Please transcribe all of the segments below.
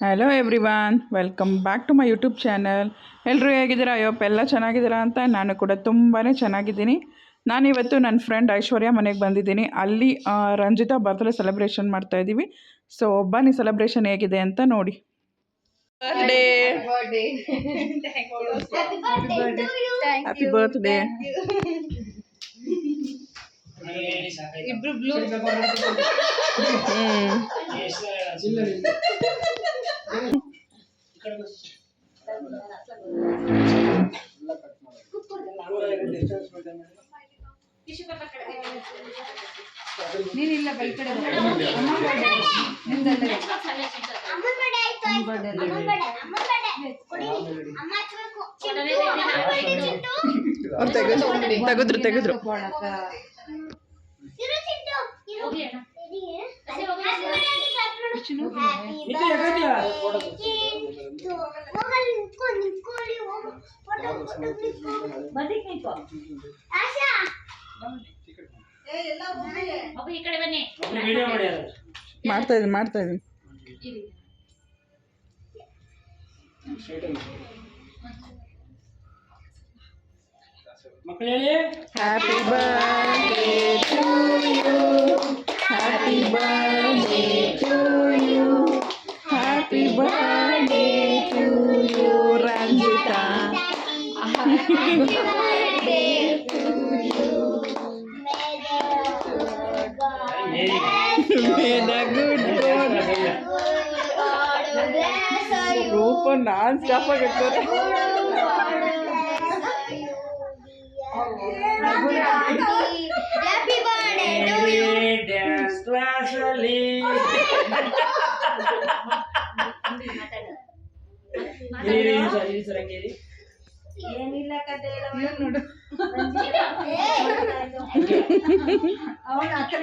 Hello everyone, welcome back to my YouTube channel. ಎಲ್ಲರೂ ಹೇಗಿದ್ದೀರಾ? ಅಯ್ಯಪ್ಪ ಎಲ್ಲ ಚೆನ್ನಾಗಿದ್ದೀರಾ ಅಂತ. ನಾನು ಕೂಡ ತುಂಬಾ ಚೆನ್ನಾಗಿದ್ದೀನಿ. ನಾನಿವತ್ತು ನನ್ನ ಫ್ರೆಂಡ್ ಐಶ್ವರ್ಯ ಮನೆಗೆ ಬಂದಿದ್ದೀನಿ. ಅಲ್ಲಿ ರಂಜಿತಾ ಬರ್ತ್ಡೇ ಸೆಲೆಬ್ರೇಷನ್ ಮಾಡ್ತಾಯಿದ್ದೀವಿ. ಸೊ ಬನ್ನಿ ಸೆಲೆಬ್ರೇಷನ್ ಹೇಗಿದೆ ಅಂತ ನೋಡಿ. Happy birthday. ಇಬ್ರು ಬ್ಲೂ ನೀನಿಲ್ಲ ಈ ಕಡೆ ತೆಗೆದ್ರು ಮಾಡ್ತಾ ಇದ್ದೀನಿ. Happy birthday to you, happy birthday to you, happy birthday to you Ranjita. May the good God Roopa non stop ಆಗಿರ್ತಾರೆ. Happy birthday to you. Dance class ali. ಏನಿಲ್ಲ ಕತೆ ನೋಡು. ಅವನ ಅಕ್ಕನ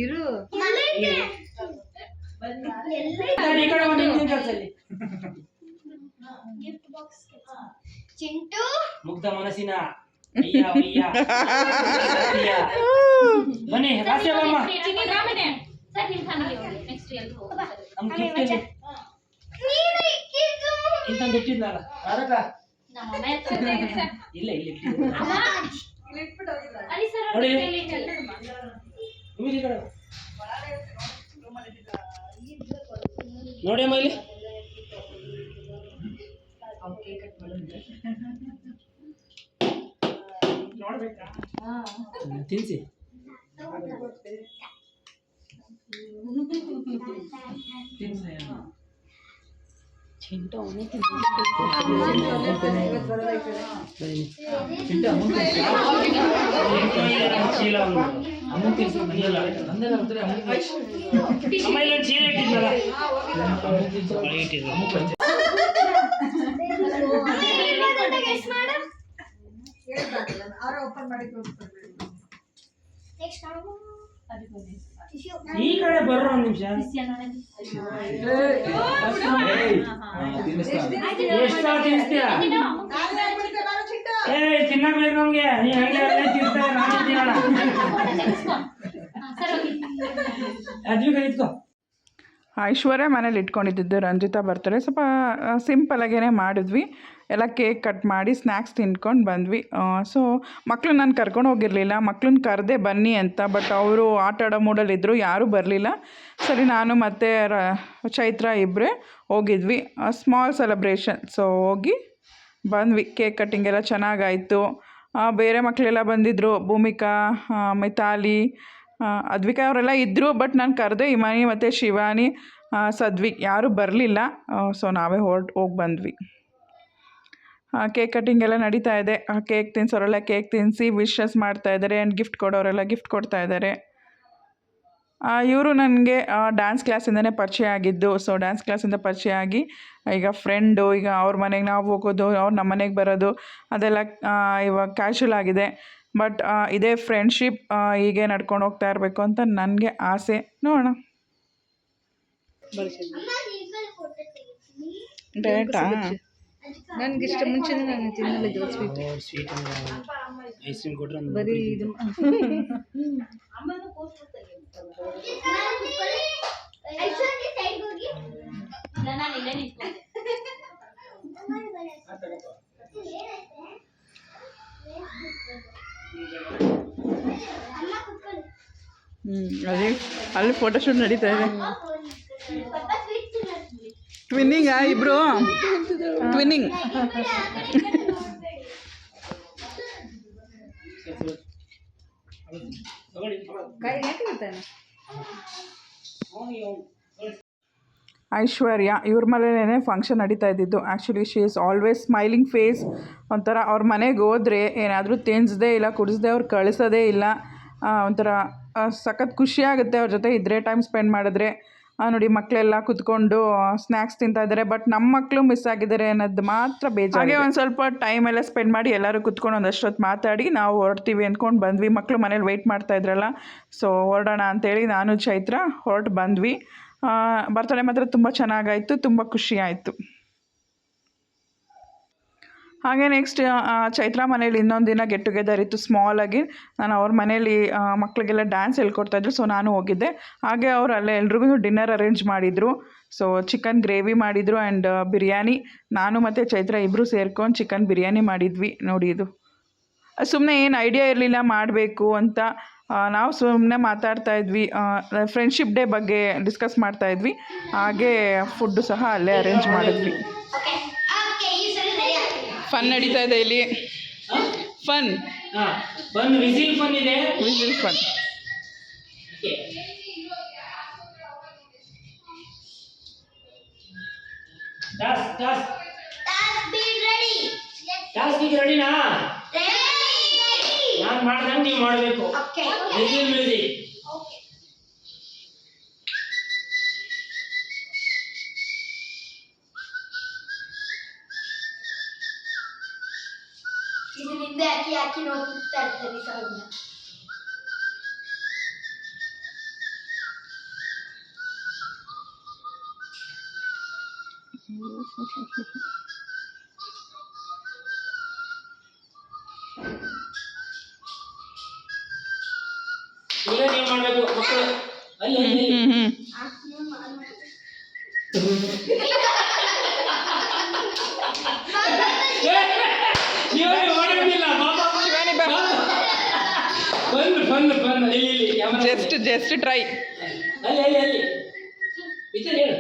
ಇರು ಚಿಂಟು ಮುಗ್ಧ ಮನಸ್ಸಿನ ಬನ್ನಿ ರಾಸ್ಯಮ್ಮ ಇಂತ ಇಟ್ಟಿದ್ನಲ್ಲ ಇಲ್ಲ ನೋಡಿ ಅಮ್ಮ ಇಲ್ಲಿ ತಿನ್ಸಿ. ಚಿಂಟು ಅವನೇ ಈ ಕಡೆ ಬರ್ರ ಒಂದು ನಿಮಿಷ. ಎಷ್ಟು ತಿನ್ನಿಸ್ತೀಯ? ತಿನ್ನಕ್ ಬೇಕು ನಮ್ಗೆ. ನೀ ಹಂಗೆ ತಿನ್ಸ್ತಾ ನಾನು ತಿನ್ನೋಣ. ಅದ್ವಿ ಐಶ್ವರ್ಯ ಮನೇಲಿ ಇಟ್ಕೊಂಡಿದ್ದು ರಂಜಿತಾ ಬರ್ತಾರೆ. ಸ್ವಲ್ಪ ಸಿಂಪಲಾಗೇ ಮಾಡಿದ್ವಿ. ಎಲ್ಲ ಕೇಕ್ ಕಟ್ ಮಾಡಿ ಸ್ನ್ಯಾಕ್ಸ್ ತಿನ್ಕೊಂಡು ಬಂದ್ವಿ. ಸೊ ಮಕ್ಕಳು ನಾನು ಕರ್ಕೊಂಡು ಹೋಗಿರಲಿಲ್ಲ. ಮಕ್ಕಳನ್ನ ಕರೆದೆ ಬನ್ನಿ ಅಂತ, ಬಟ್ ಅವರು ಆಟ ಆಡೋ ಮೂಡಲ್ಲಿದ್ದರು, ಯಾರೂ ಬರಲಿಲ್ಲ. ಸರಿ ನಾನು ಮತ್ತು ಚೈತ್ರ ಇಬ್ಬರೇ ಹೋಗಿದ್ವಿ. Small celebration. ಸೊ ಹೋಗಿ ಬಂದ್ವಿ. ಕೇಕ್ ಕಟ್ಟಿಂಗ್ ಎಲ್ಲ ಚೆನ್ನಾಗಾಯಿತು. ಬೇರೆ ಮಕ್ಕಳೆಲ್ಲ ಬಂದಿದ್ದರು. ಭೂಮಿಕಾ, ಮಿತಾಲಿ, ಅದ್ವಿಕಾ ಅವರೆಲ್ಲ ಇದ್ದರು. ಬಟ್ ನಾನು ಕರೆದೆ ಇಮಾನಿ ಮತ್ತು ಶಿವಾನಿ, ಸದ್ವಿಕ್ ಯಾರೂ ಬರಲಿಲ್ಲ. ಸೊ ನಾವೇ ಹೋಗಿ ಬಂದ್ವಿ. ಕೇಕ್ ಕಟ್ಟಿಂಗ್ ಎಲ್ಲ ನಡೀತಾ ಇದೆ. ಕೇಕ್ ತಿನ್ಸೋರೆಲ್ಲ ಕೇಕ್ ತಿನ್ನಿಸಿ ವಿಶಸ್ ಮಾಡ್ತಾಯಿದ್ದಾರೆ. ಆ್ಯಂಡ್ ಗಿಫ್ಟ್ ಕೊಡೋರೆಲ್ಲ ಗಿಫ್ಟ್ ಕೊಡ್ತಾಯಿದ್ದಾರೆ. ಇವರು ನನಗೆ ಡ್ಯಾನ್ಸ್ ಕ್ಲಾಸಿಂದನೇ ಪರಿಚಯ ಆಗಿದ್ದು. ಸೊ ಡ್ಯಾನ್ಸ್ ಕ್ಲಾಸಿಂದ ಪರಿಚಯ ಆಗಿ ಈಗ ಫ್ರೆಂಡು. ಈಗ ಅವ್ರ ಮನೆಗೆ ನಾವು ಹೋಗೋದು, ಅವ್ರು ನಮ್ಮ ಮನೆಗೆ ಬರೋದು, ಅದೆಲ್ಲ ಇವಾಗ ಕ್ಯಾಶುವಲ್ ಆಗಿದೆ. ಬಟ್ ಇದೇ ಫ್ರೆಂಡ್ಶಿಪ್ ಹೀಗೆ ನಡ್ಕೊಂಡು ಹೋಗ್ತಾ ಇರಬೇಕು ಅಂತ ನನಗೆ ಆಸೆ. ನೋಡೋಣ. ಡೇಟಾ ನನಗಿಷ್ಟ ಮುಂಚೆನೇ ನಾನು ತಿನ್ನಲಿದ್ದು ಸ್ವೀಟ್ ಸ್ವೀಟ್ ಐಸ್ ಕ್ರೀಮ್ ಕೊಟ್ರೆ ಬರೀ ಇದು ಅದೇ ಅಲ್ಲಿ ಫೋಟೋಶೂಟ್ ನಡೀತಾ ಇದೆ. ಟ್ವಿನ್ನಿಂಗಾ ಇಬ್ರು? ಟ್ವಿನ್ನಿಂಗ್. ಕೈ ಹಾಕಿರ್ತಾನೆ ಐಶ್ವರ್ಯ ಇವ್ರ ಮನೇಲೇ ಫಂಕ್ಷನ್ ನಡೀತಾ ಇದ್ದಿದ್ದು. Actually she is always smiling face. ಒಂಥರ ಅವ್ರ ಮನೆಗೆ ಹೋದರೆ ಏನಾದರೂ ತಿನ್ನಿಸ್ದೇ ಇಲ್ಲ ಕುಡಿಸ್ದೆ ಅವ್ರು ಕಳಿಸೋದೇ ಇಲ್ಲ. ಒಂಥರ ಸಖತ್ ಖುಷಿಯಾಗುತ್ತೆ ಅವ್ರ ಜೊತೆ ಇದ್ದರೆ, ಟೈಮ್ ಸ್ಪೆಂಡ್ ಮಾಡಿದ್ರೆ. ನೋಡಿ ಮಕ್ಕಳೆಲ್ಲ ಕುತ್ಕೊಂಡು ಸ್ನ್ಯಾಕ್ಸ್ ತಿಂತಾಯಿದ್ದಾರೆ. ಬಟ್ ನಮ್ಮ ಮಕ್ಕಳು ಮಿಸ್ ಆಗಿದ್ದಾರೆ ಅನ್ನೋದು ಮಾತ್ರ ಬೇಜಾರು. ಹಾಗೆ ಒಂದು ಸ್ವಲ್ಪ ಟೈಮ್ ಎಲ್ಲ ಸ್ಪೆಂಡ್ ಮಾಡಿ ಎಲ್ಲರೂ ಕುತ್ಕೊಂಡು ಒಂದಷ್ಟೊತ್ತು ಮಾತಾಡಿ ನಾವು ಹೊರಡ್ತೀವಿ ಅಂದ್ಕೊಂಡು ಬಂದ್ವಿ. ಮಕ್ಕಳು ಮನೇಲಿ ವೆಯ್ಟ್ ಮಾಡ್ತಾಯಿದ್ರಲ್ಲ, ಸೊ ಹೊರಡೋಣ ಅಂತೇಳಿ ನಾನು ಚೈತ್ರ ಹೊರಟು ಬಂದ್ವಿ. ಬರ್ತಡೇ ಮಾತ್ರ ತುಂಬ ಚೆನ್ನಾಗಾಯಿತು, ತುಂಬ ಖುಷಿ ಆಯಿತು. ಹಾಗೆ ನೆಕ್ಸ್ಟ್ ಚೈತ್ರ ಮನೇಲಿ ಇನ್ನೊಂದು ದಿನ ಗೆಟ್ ಟುಗೆದರ್ ಇತ್ತು ಸ್ಮಾಲಾಗಿ. ನಾನು ಅವ್ರ ಮನೇಲಿ ಮಕ್ಕಳಿಗೆಲ್ಲ ಡ್ಯಾನ್ಸ್ ಹೇಳ್ಕೊಡ್ತಾಯಿದ್ರು, ಸೊ ನಾನು ಹೋಗಿದ್ದೆ. ಹಾಗೆ ಅವರು ಅಲ್ಲೇ ಎಲ್ರಿಗೂ ಡಿನ್ನರ್ ಅರೇಂಜ್ ಮಾಡಿದರು. ಸೊ ಚಿಕನ್ ಗ್ರೇವಿ ಮಾಡಿದರು ಆ್ಯಂಡ್ ಬಿರಿಯಾನಿ. ನಾನು ಮತ್ತು ಚೈತ್ರ ಇಬ್ಬರು ಸೇರ್ಕೊಂಡು ಚಿಕನ್ ಬಿರಿಯಾನಿ ಮಾಡಿದ್ವಿ. ನೋಡಿ ಇದು ಸುಮ್ಮನೆ ಏನು ಐಡಿಯಾ ಇರಲಿಲ್ಲ ಮಾಡಬೇಕು ಅಂತ. ನಾವು ಸುಮ್ಮನೆ ಮಾತಾಡ್ತಾಯಿದ್ವಿ, ಫ್ರೆಂಡ್ಶಿಪ್ ಡೇ ಬಗ್ಗೆ ಡಿಸ್ಕಸ್ ಮಾಡ್ತಾಯಿದ್ವಿ. ಹಾಗೆ ಫುಡ್ಡು ಸಹ ಅಲ್ಲೇ ಅರೇಂಜ್ ಮಾಡಿದ್ವಿ. ಫನ್ ನಡೀತಾ ಇದೆ ಇಲ್ಲಿ. ಫನ್ ಒಂದು ವಿಸಿಲ್ ಫನ್ ಇದೆ. Whistle fun. ಟಾಸ್ಕ್ ರೆಡಿನಾ? ನಾನು ಮಾಡ್ದಂಗೆ ನೀವು ಮಾಡಬೇಕು. Whistle music. ಇದರಿಂದ ಹಾಕಿ ನೋಡ್ತಾ ಇರ್ತಾರೆ ಸೌಂಡ್ನ. ಈಗ ನೀವು ಮಾಡಬೇಕು ಮಕ್ಕಳು. ಅಲ್ಲಿ ಜಸ್ಟ್ ಟ್ರೈ. ಅಲ್ಲಿ ಹೇಳು.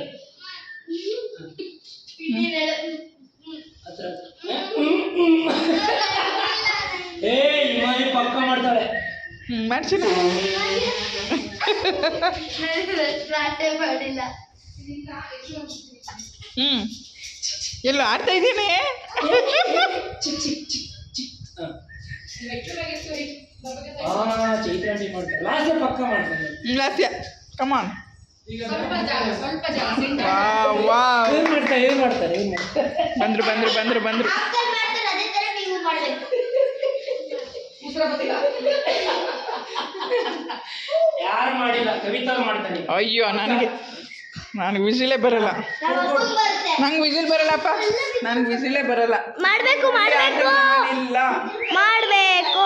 ಪಕ್ಕ ಮಾಡ್ತಾಳೆ. ಮಾಡ್ತೀನಿ. ಮಾಡಿಲ್ಲ. ಎಲ್ಲೋ ಆಡ್ತಾ ಇದ್ದೀನಿ. ಚೈತ್ರಾಂಟಿ ಮಾಡ್ತಾರೆ. ಲಾಸ್ಯ ಪಕ್ಕ ಮಾಡ್ತಾರೆ. ಲಾಸ್ಯ ಕಮಾನ್. ಏನ್ ಮಾಡ್ತಾರೆ ಬಂದ್ರು. ಯಾರು ಮಾಡಿಲ್ಲ, ಕವಿತಾ ಮಾಡ್ತಾನೆ. ಅಯ್ಯೋ ನನಗೆ ವಿಸಿಲೇ ಬರಲ್ಲ. ನಂಗೆ ವಿಸಿಲ್ ಬರಲ್ಲಪ್ಪ, ನನಗೆ ವಿಸಿಲೇ ಬರಲ್ಲ. ಮಾಡಬೇಕು ಇಲ್ಲ ಮಾಡಬೇಕು.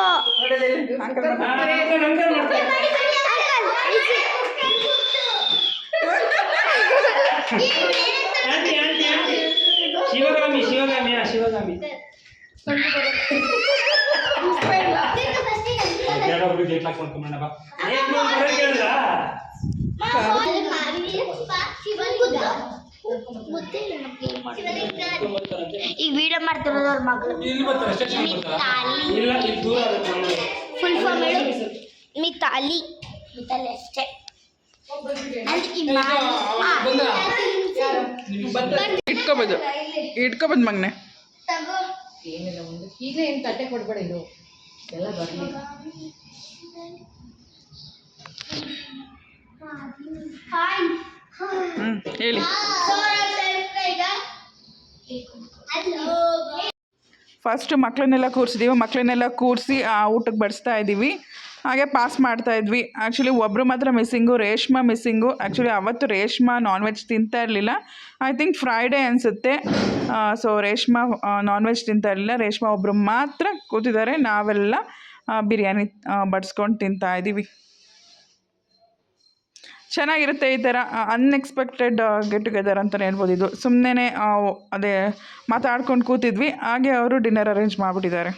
ಶಿವಗಾಮಿ ಈಗ ವಿಡಿಯೋ ಮಾಡ್ತಿರೋದು ಅವ್ರ ಮಗಳು. ಫುಲ್ ಫಾರ್ಮ್ ಹೇಳು. ಮಿತಾಲಿ ಅಷ್ಟೇ. ಇಟ್ಕೋಬೋದು ಮಗನೆ. ಏನಿಲ್ಲ ಮುಂದೆ ಈಗಲೇ ಏನು ತಟ್ಟೆ ಕೊಡ್ಬೇಡ, ಇದು ಎಲ್ಲ ಬರಲಿ. ಹೇಳಿ. ಫಸ್ಟ್ ಮಕ್ಕಳನ್ನೆಲ್ಲ ಕೂರಿಸಿದ್ದೀವಿ. ಮಕ್ಕಳನ್ನೆಲ್ಲ ಕೂರಿಸಿ ಊಟಕ್ಕೆ ಬಡಿಸ್ತಾ ಇದ್ದೀವಿ. ಹಾಗೆ ಪಾಸ್ ಮಾಡ್ತಾಯಿದ್ವಿ. ಆ್ಯಕ್ಚುಲಿ ಒಬ್ಬರು ಮಾತ್ರ ಮಿಸ್ಸಿಂಗು, ರೇಷ್ಮಾ ಮಿಸ್ಸಿಂಗು. ಆ್ಯಕ್ಚುಲಿ ಅವತ್ತು ರೇಷ್ಮಾ ನಾನ್ ವೆಜ್ ತಿಂತಾ ಇರಲಿಲ್ಲ. ಐ ಥಿಂಕ್ ಫ್ರೈಡೇ ಅನಿಸುತ್ತೆ. ಸೊ ರೇಷ್ಮಾ ನಾನ್ ವೆಜ್ ತಿಂತಾ ಇರಲಿಲ್ಲ. ರೇಷ್ಮಾ ಒಬ್ಬರು ಮಾತ್ರ ಕೂತಿದ್ದಾರೆ. ನಾವೆಲ್ಲ ಬಿರಿಯಾನಿ ಬಡಿಸ್ಕೊಂಡು ತಿಂತಾಯಿದ್ದೀವಿ. ಚೆನ್ನಾಗಿರುತ್ತೆ ಈ ಥರ ಅನ್ಎಕ್ಸ್ಪೆಕ್ಟೆಡ್ ಗೆಟ್ ಟುಗೆದರ್ ಅಂತಲೇ ಹೇಳ್ಬೋದು. ಇದು ಸುಮ್ಮನೆ ಅದೇ ಮಾತಾಡ್ಕೊಂಡು ಕೂತಿದ್ವಿ, ಹಾಗೆ ಅವರು ಡಿನ್ನರ್ ಅರೇಂಜ್ ಮಾಡಿಬಿಟ್ಟಿದ್ದಾರೆ.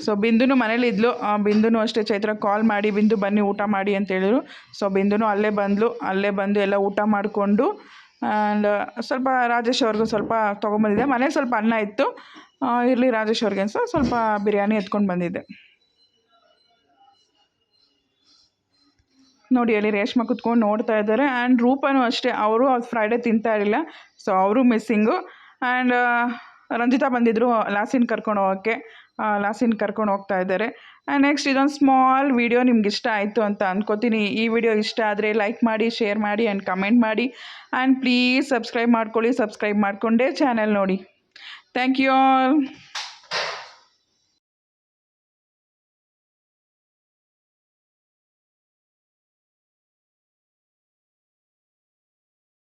ಸೊ ಬಿಂದುನು ಮನೇಲಿ ಇದ್ಲು. ಬಿಂದುನು ಅಷ್ಟೇ ಚೈತ್ರ ಕಾಲ್ ಮಾಡಿ ಬಿಂದು ಬನ್ನಿ ಊಟ ಮಾಡಿ ಅಂತ ಹೇಳಿದ್ರು. ಸೊ ಬಿಂದುನು ಅಲ್ಲೇ ಬಂದು ಎಲ್ಲ ಊಟ ಮಾಡಿಕೊಂಡು ಆ್ಯಂಡ್ ಸ್ವಲ್ಪ ರಾಜೇಶ್ ಅವ್ರಿಗೂ ಸ್ವಲ್ಪ ತೊಗೊಂಬಂದಿದ್ದೆ. ಮನೇಲಿ ಸ್ವಲ್ಪ ಅನ್ನ ಇತ್ತು, ಇರಲಿ ರಾಜೇಶ್ ಅವ್ರಿಗೆ ಅನ್ಸ ಸ್ವಲ್ಪ ಬಿರಿಯಾನಿ ಎತ್ಕೊಂಡು ಬಂದಿದ್ದೆ. ನೋಡಿ ಅಲ್ಲಿ ರೇಷ್ಮಾ ಕುತ್ಕೊಂಡು ನೋಡ್ತಾ ಇದ್ದಾರೆ. ಆ್ಯಂಡ್ ರೂಪನೂ ಅಷ್ಟೇ, ಅವರು ಫ್ರೈಡೇ ತಿಂತಾ ಇರಲಿಲ್ಲ. ಸೊ ಅವರು ಮಿಸ್ಸಿಂಗು. ಆ್ಯಂಡ್ ರಂಜಿತಾ ಬಂದಿದ್ದರು ಲಾಸಿನ್ ಕರ್ಕೊಂಡು ಹೋಗೋಕ್ಕೆ. ಲಾಸಿನ್ ಕರ್ಕೊಂಡು ಹೋಗ್ತಾ ಇದ್ದಾರೆ. ಆ್ಯಂಡ್ ನೆಕ್ಸ್ಟ್ ಇದೊಂದು ಸ್ಮಾಲ್ ವೀಡಿಯೋ ನಿಮ್ಗೆ ಇಷ್ಟ ಆಯಿತು ಅಂತ ಅಂದ್ಕೋತೀನಿ. ಈ ವಿಡಿಯೋ ಇಷ್ಟ ಆದರೆ ಲೈಕ್ ಮಾಡಿ, ಶೇರ್ ಮಾಡಿ ಆ್ಯಂಡ್ ಕಮೆಂಟ್ ಮಾಡಿ. ಆ್ಯಂಡ್ ಪ್ಲೀಸ್ ಸಬ್ಸ್ಕ್ರೈಬ್ ಮಾಡ್ಕೊಳ್ಳಿ. ಸಬ್ಸ್ಕ್ರೈಬ್ ಮಾಡಿಕೊಂಡೇ ಚಾನೆಲ್ ನೋಡಿ. Thank you all.